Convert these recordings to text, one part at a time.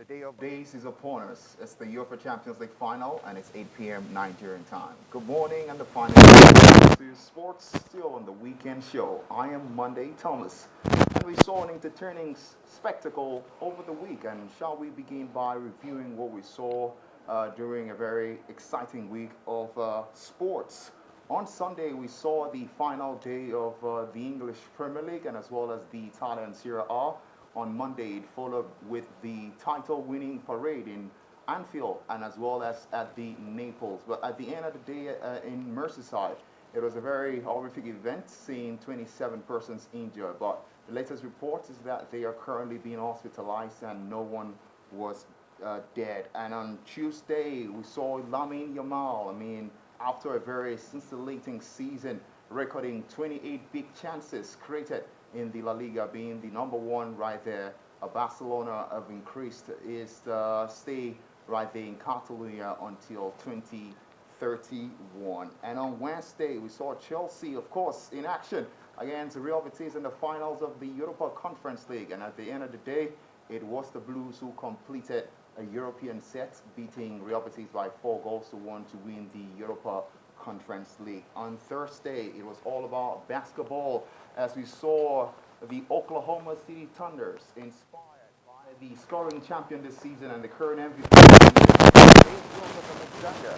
day of days is upon us. It's the UEFA Champions League final, and it's 8 p.m. Nigerian time. Good morning, and the final to sports still on the weekend show. I am Monday Thomas, and we saw an entertaining spectacle over the week. And shall we begin by reviewing what we saw during a very exciting week of sports? On Sunday, we saw the final day of the English Premier League and as well as the Italian Serie A. On Monday, it followed with the title-winning parade in Anfield and as well as at the Naples. But at the end of the day, in Merseyside, it was a very horrific event, seeing 27 persons injured. But the latest report is that they are currently being hospitalized and no one was dead. And on Tuesday, we saw Lamine Yamal. After a very scintillating season, recording 28 big chances created in the La Liga, being the number one right there. Barcelona have increased his stay right there in Catalonia until 2031. And on Wednesday, we saw Chelsea, of course, in action against Real Betis in the finals of the Europa Conference League. And at the end of the day, it was the Blues who completed a European set, beating Real Betis by 4-1 to win the Europa Conference League. On Thursday, it was all about basketball as we saw the Oklahoma City Thunders, inspired by the scoring champion this season and the current MVP, Alexander.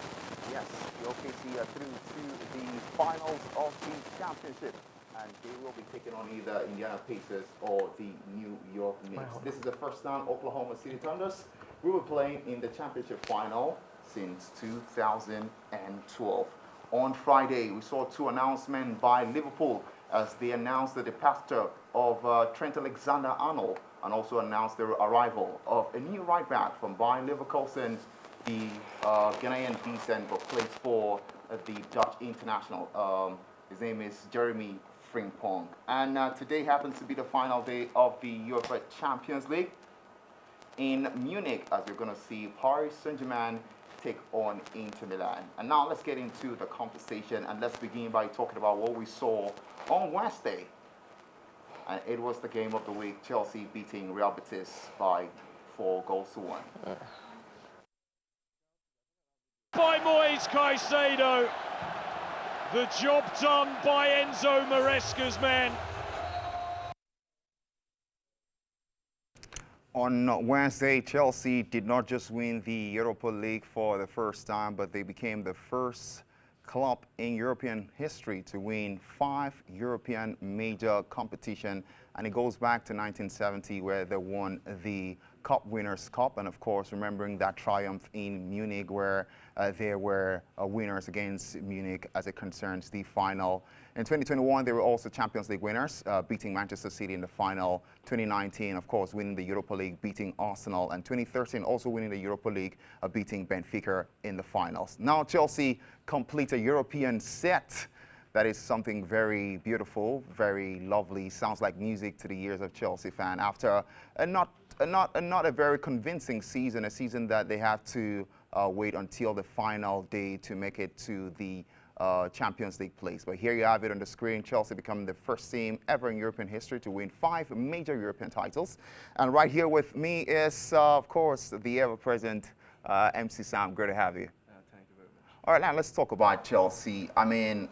Yes, the OKC are through to the finals of the championship, and they will be taking on either Indiana Pacers or the New York Knicks. This is the first time Oklahoma City Thunders will be playing in the championship final since 2012. On Friday, we saw two announcements by Liverpool as they announced the departure of Trent Alexander-Arnold and also announced the arrival of a new right back from Bayer Leverkusen, the Ghanaian decent but plays for the Dutch international. His name is Jeremy Frimpong. And today happens to be the final day of the UEFA Champions League in Munich, as we're going to see Paris Saint-Germain take on Inter Milan. And now let's get into the conversation, and let's begin by talking about what we saw on Wednesday. And it was the game of the week, Chelsea beating Real Betis by 4-1. By Moise Caicedo. The job done by Enzo Maresca's men. On Wednesday, Chelsea did not just win the Europa League for the first time, but they became the first club in European history to win 5 European major competition. And it goes back to 1970, where they won the Cup Winners' Cup. And of course, remembering that triumph in Munich, where they were winners against Munich as it concerns the final. In 2021, they were also Champions League winners, beating Manchester City in the final. 2019, of course, winning the Europa League, beating Arsenal. And 2013, also winning the Europa League, beating Benfica in the finals. Now Chelsea complete a European set. That is something very beautiful, very lovely. Sounds like music to the ears of Chelsea fan. After not a very convincing season, a season that they have to wait until the final day to make it to the Champions League place. But here you have it on the screen. Chelsea becoming the first team ever in European history to win 5 major European titles. And right here with me is, of course, the ever-present MC Sam. Great to have you. All right, now let's talk about Chelsea.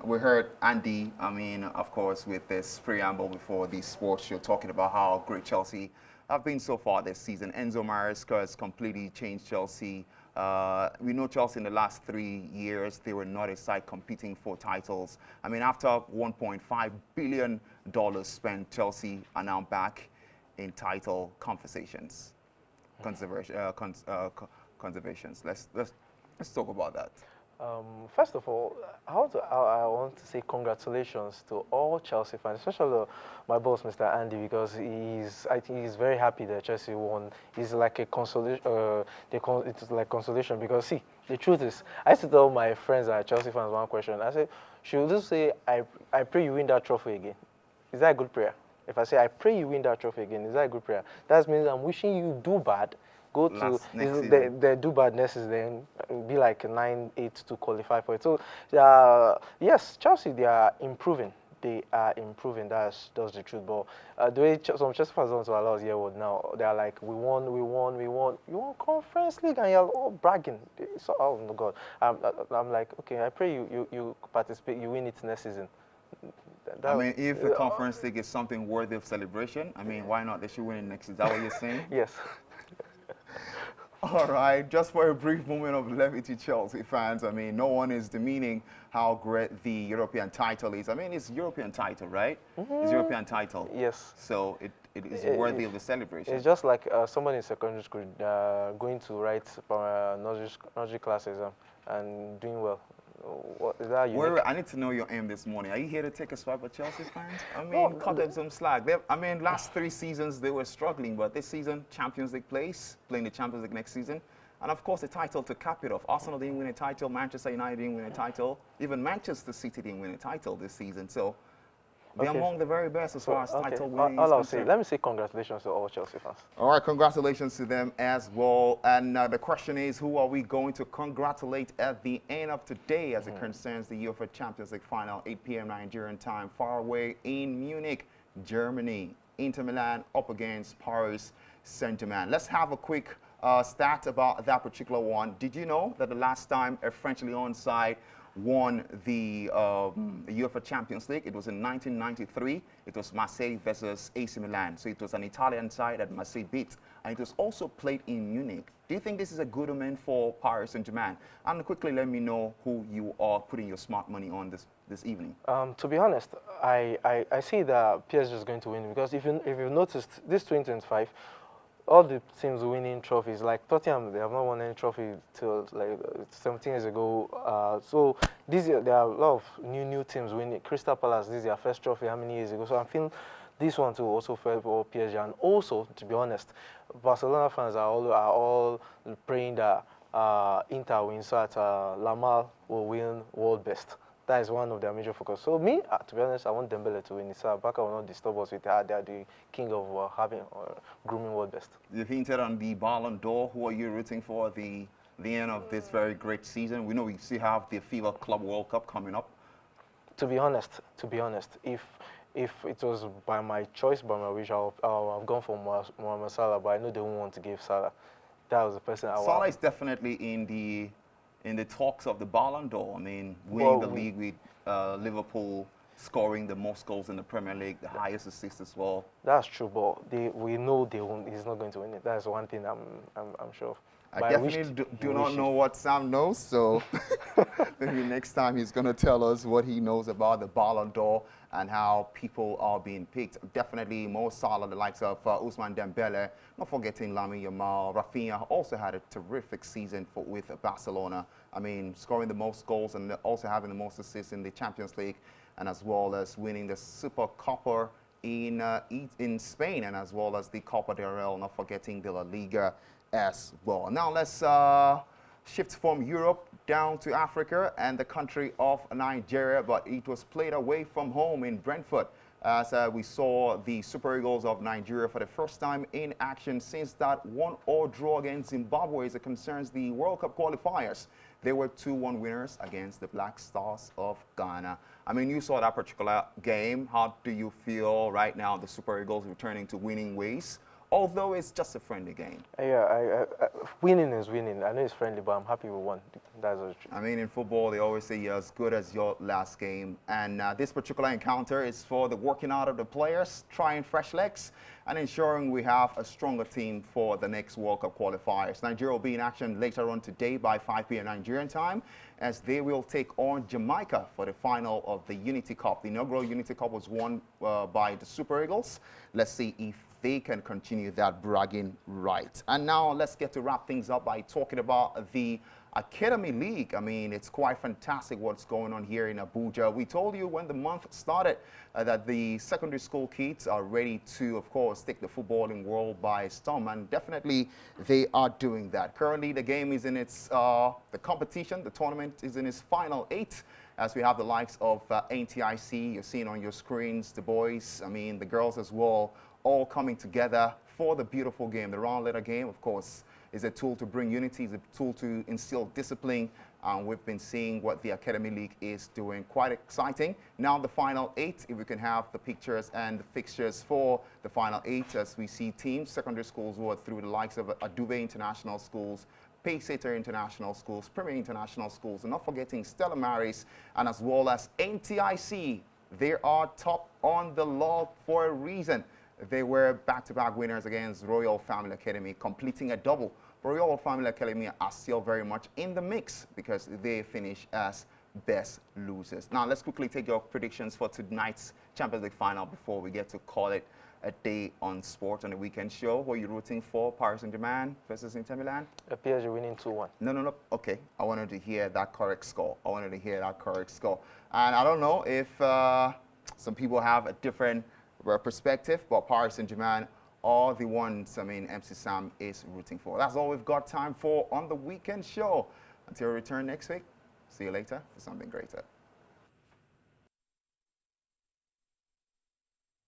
We heard Andy, of course, with this preamble before the sports show, talking about how great Chelsea have been so far this season. Enzo Maresca has completely changed Chelsea. We know Chelsea in the last 3 years, they were not a side competing for titles. After $1.5 billion spent, Chelsea are now back in title conversations. Conservations. Let's talk about that. First of all, I want to say congratulations to all Chelsea fans, especially my boss, Mr. Andy, because I think he's very happy that Chelsea won. It's like a consolation. It's like consolation because, see, the truth is, I used to tell my friends that are Chelsea fans one question. I said, should you say, I pray you win that trophy again? Is that a good prayer? If I say, I pray you win that trophy again, is that a good prayer? That means I'm wishing you do bad. Go to the do bad next is then be like 9-8 to qualify for it. So yes, Chelsea, they are improving. they are improving. That's the truth. But the way some Chelsea fans want to allow us here now, they are like, we won. You won Conference League and you're all bragging. So, oh my God, I'm like, okay, I pray you participate, you win it next season. I mean, if the Conference League is something worthy of celebration, I mean, why not? They should win it next. Is that what you're saying? Yes. All right, just for a brief moment of levity, Chelsea fans. I mean, no one is demeaning how great the European title is. I mean, it's European title, right? It's European title. Yes. So it is worthy of the celebration. It's just like somebody in secondary school going to write nursery class exam and doing well. What is that unique? Wait, I need to know your aim this morning. Are you here to take a swipe at Chelsea fans? I mean, cut them some slack. I mean, last 3 seasons they were struggling, but this season, Champions League place, playing the Champions League next season. And of course, the title to cap it off. Arsenal didn't win a title, Manchester United didn't win a title, even Manchester City didn't win a title this season. So they're among the very best as far as title winning all is I'll say, concerned. let me say congratulations to all Chelsea fans. All right, congratulations to them as well. And the question is, who are we going to congratulate at the end of today as it concerns the UEFA Champions League final, 8 p.m. Nigerian time, far away in Munich, Germany. Inter Milan up against Paris Saint-Germain. Let's have a quick stat about that particular one. Did you know that the last time a French Lyon side won the UEFA Champions League? It was in 1993. It was Marseille versus AC Milan. So it was an Italian side that Marseille beat. And it was also played in Munich. Do you think this is a good omen for Paris Saint-Germain? And quickly let me know who you are putting your smart money on this evening. To be honest, I see that PSG is going to win because if you've noticed, this 2025, all the teams winning trophies, like Tottenham, they have not won any trophy till like 17 years ago. So this year, there are a lot of new teams winning. Crystal Palace, this is their first trophy how many years ago? So I'm feeling this one too also fair for PSG. And also, to be honest, Barcelona fans are all praying that Inter wins so that Lamar will win world best. That is one of their major focus. So me, to be honest, I want Dembele to win. So Barca will not disturb us with that. They are the king of grooming world best. You've hinted on the Ballon d'Or. Who are you rooting for at the end of this very great season? We know we still have the FIFA Club World Cup coming up. To be honest, if it was by my choice, by my wish, I'll have gone for Mohamed Salah, but I know they won't want to give Salah. That was the person I want. Salah is definitely in the talks of the Ballon d'Or. I mean, winning the league with Liverpool, scoring the most goals in the Premier League, the highest assists as well. That's true, but we know they won't. He's not going to win it. That's one thing I'm sure of. I definitely do not know what Sam knows, so maybe next time he's going to tell us what he knows about the Ballon d'Or and how people are being picked. Definitely Mo Salah, the likes of Ousmane Dembele, not forgetting Lamine Yamal. Rafinha also had a terrific season with Barcelona. I mean, scoring the most goals and also having the most assists in the Champions League, and as well as winning the Super Copa in Spain, and as well as the Copa del Rey, not forgetting the La Liga as well. Now let's shift from Europe down to Africa and the country of Nigeria, but it was played away from home in Brentford as we saw the Super Eagles of Nigeria for the first time in action since that 1-1 draw against Zimbabwe as it concerns the World Cup qualifiers. They were 2-1 winners against the Black Stars of Ghana. I mean, you saw that particular game. How do you feel right now, the Super Eagles returning to winning ways? Although it's just a friendly game. Yeah, winning is winning. I know it's friendly, but I'm happy with one. That's the truth. I mean, in football, they always say you're as good as your last game. And this particular encounter is for the working out of the players, trying fresh legs, and ensuring we have a stronger team for the next World Cup qualifiers. Nigeria will be in action later on today by 5 p.m. Nigerian time, as they will take on Jamaica for the final of the Unity Cup. The inaugural Unity Cup was won by the Super Eagles. Let's see if they can continue that bragging right. And now let's get to wrap things up by talking about the Academy League. I mean, it's quite fantastic what's going on here in Abuja. We told you when the month started that the secondary school kids are ready to, of course, take the footballing world by storm, and definitely they are doing that. Currently, the game is in its, the competition, the tournament is in its final 8, as we have the likes of NTIC, you're seeing on your screens, the boys, I mean, the girls as well, all coming together for the beautiful game. The round letter game, of course, It's a tool to bring unity. It's a tool to instill discipline. We've been seeing what the Academy League is doing. Quite exciting. Now the final 8, if we can have the pictures and the fixtures for the final 8, as we see teams, secondary schools who are through the likes of Adube International Schools, Pacesetter International Schools, Premier International Schools, and not forgetting Stella Maris, and as well as NTIC. They are top on the log for a reason. They were back-to-back winners against Royal Family Academy, completing a double. But Royal Family Academy are still very much in the mix because they finish as best losers. Now, let's quickly take your predictions for tonight's Champions League final before we get to call it a day on sport on the weekend show. Who are you rooting for? Paris Saint-Germain versus Inter Milan? PSG winning 2-1. No. Okay. I wanted to hear that correct score. And I don't know if some people have a different perspective, but Paris Saint-Germain are the ones, MC Sam is rooting for. That's all we've got time for on the weekend show. Until we return next week, see you later for something greater.